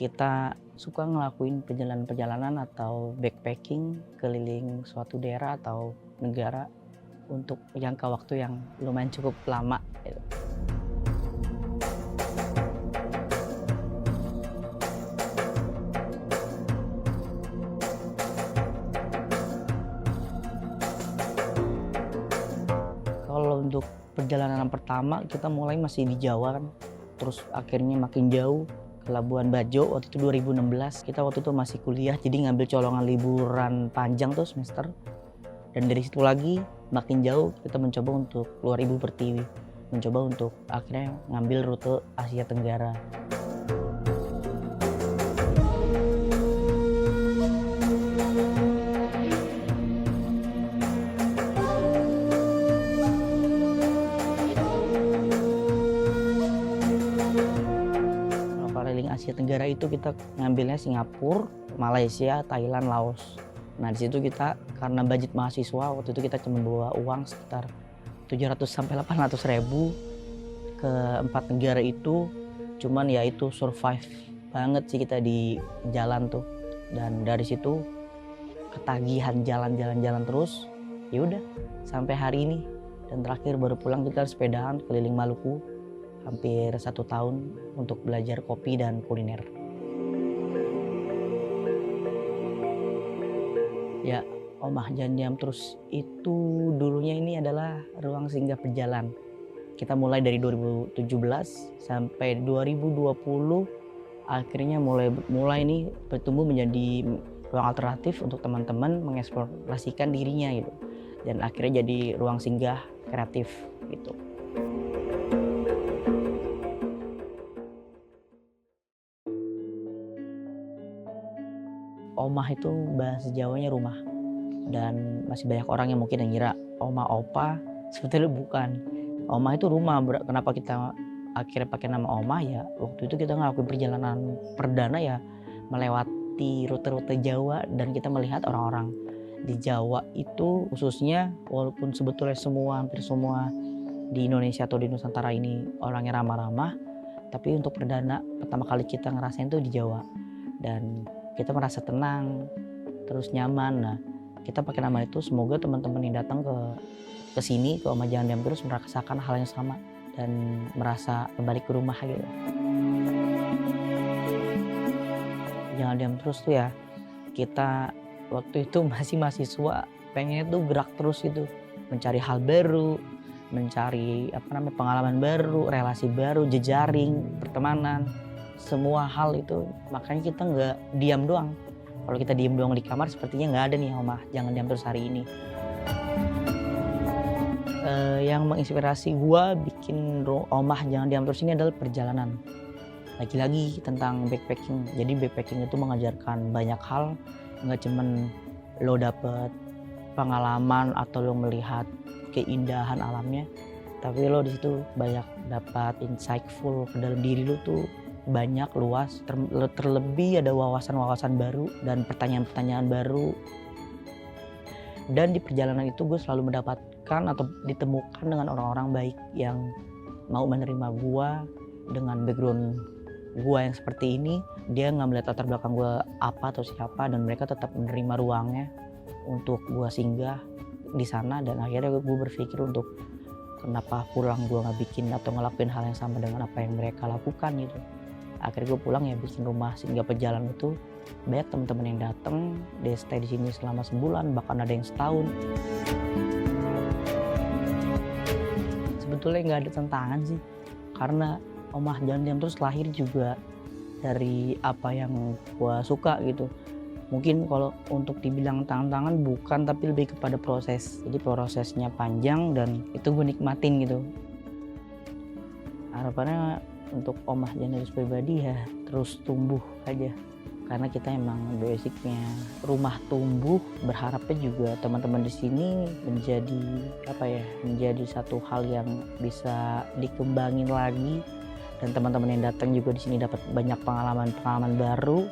Kita suka ngelakuin perjalanan-perjalanan atau backpacking keliling suatu daerah atau negara untuk jangka waktu yang lumayan cukup lama gitu. Kalau untuk perjalanan pertama kita mulai masih di Jawa kan, terus akhirnya makin jauh ke Labuan Bajo. Waktu itu 2016, kita waktu itu masih kuliah jadi ngambil colongan liburan panjang tuh semester. Dan dari situ lagi makin jauh kita mencoba untuk keluar Ibu Pertiwi, mencoba untuk akhirnya ngambil rute Asia Tenggara. Keliling Asia Tenggara itu kita ngambilnya Singapura, Malaysia, Thailand, Laos. Nah di situ kita karena budget mahasiswa waktu itu kita cuma bawa uang sekitar 700 sampai 800 ribu ke 4 negara itu. Cuman ya itu survive banget sih kita di jalan tuh. Dan dari situ ketagihan jalan-jalan terus. Ya udah sampai hari ini. Dan terakhir baru pulang kita sepedaan keliling Maluku. Hampir 1 tahun untuk belajar kopi dan kuliner. Ya, Omah Jangan Diam Terus itu dulunya ini adalah ruang singgah pejalan. Kita mulai dari 2017 sampai 2020 akhirnya mulai ini bertumbuh menjadi ruang alternatif untuk teman-teman mengeksplorasikan dirinya gitu. Dan akhirnya jadi ruang singgah kreatif gitu. Omah itu bahasa Jawanya rumah, dan masih banyak orang yang mungkin ngira Oma Opa, sebetulnya bukan. Omah itu rumah. Kenapa kita akhirnya pakai nama Omah ya? Waktu itu kita ngelakuin perjalanan perdana ya melewati rute-rute Jawa dan kita melihat orang-orang di Jawa itu khususnya, walaupun sebetulnya hampir semua di Indonesia atau di Nusantara ini orangnya ramah-ramah, tapi untuk perdana pertama kali kita ngerasain tuh di Jawa dan kita merasa tenang, terus nyaman. Nah, kita pakai nama itu semoga teman-teman yang datang ke sini ke Omah Jangan Diam Terus merasakan hal yang sama dan merasa kembali ke rumah gitu. Jangan diam terus tuh ya, kita waktu itu masih mahasiswa, pengennya tuh gerak terus gitu, mencari hal baru, mencari pengalaman baru, relasi baru, jejaring, pertemanan. Semua hal itu, makanya kita nggak diam doang. Kalau kita diam doang di kamar sepertinya nggak ada nih Omah Jangan Diam Terus hari ini. Yang menginspirasi gua bikin Omah Jangan Diam Terus ini adalah perjalanan. Lagi-lagi tentang backpacking. Jadi backpacking itu mengajarkan banyak hal, nggak cuman lo dapet pengalaman atau lo melihat keindahan alamnya, tapi lo di situ banyak dapat insightful ke dalam diri lo tuh banyak, luas, terlebih ada wawasan-wawasan baru dan pertanyaan-pertanyaan baru. Dan di perjalanan itu gue selalu mendapatkan atau ditemukan dengan orang-orang baik yang mau menerima gue dengan background gue yang seperti ini. Dia nggak melihat latar belakang gue apa atau siapa, dan mereka tetap menerima ruangnya untuk gue singgah di sana. Dan akhirnya gue berpikir untuk kenapa pulang gue nggak bikin atau ngelakuin hal yang sama dengan apa yang mereka lakukan gitu. Akhirnya gue pulang ya bikin rumah singgah pejalan itu. Banyak teman-teman yang datang, dia stay di sini selama sebulan, bahkan ada yang setahun. Sebetulnya nggak ada tantangan sih, karena Omah Jangan Diam Terus lahir juga dari apa yang gue suka gitu. Mungkin kalau untuk dibilang tantangan bukan, tapi lebih kepada proses. Jadi prosesnya panjang dan itu gue nikmatin gitu. Harapannya untuk Omah Jangan Diam Terus pribadi ya terus tumbuh aja, karena kita emang basicnya rumah tumbuh. Berharapnya juga teman-teman di sini menjadi satu hal yang bisa dikembangin lagi, dan teman-teman yang datang juga di sini dapat banyak pengalaman baru.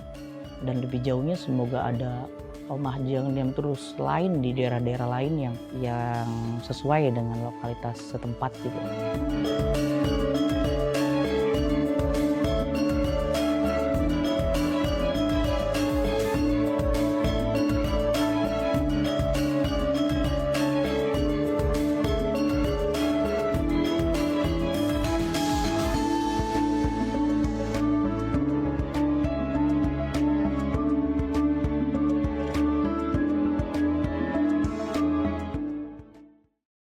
Dan lebih jauhnya semoga ada Omah Jangan Diam Terus lain di daerah-daerah lain yang sesuai dengan lokalitas setempat gitu.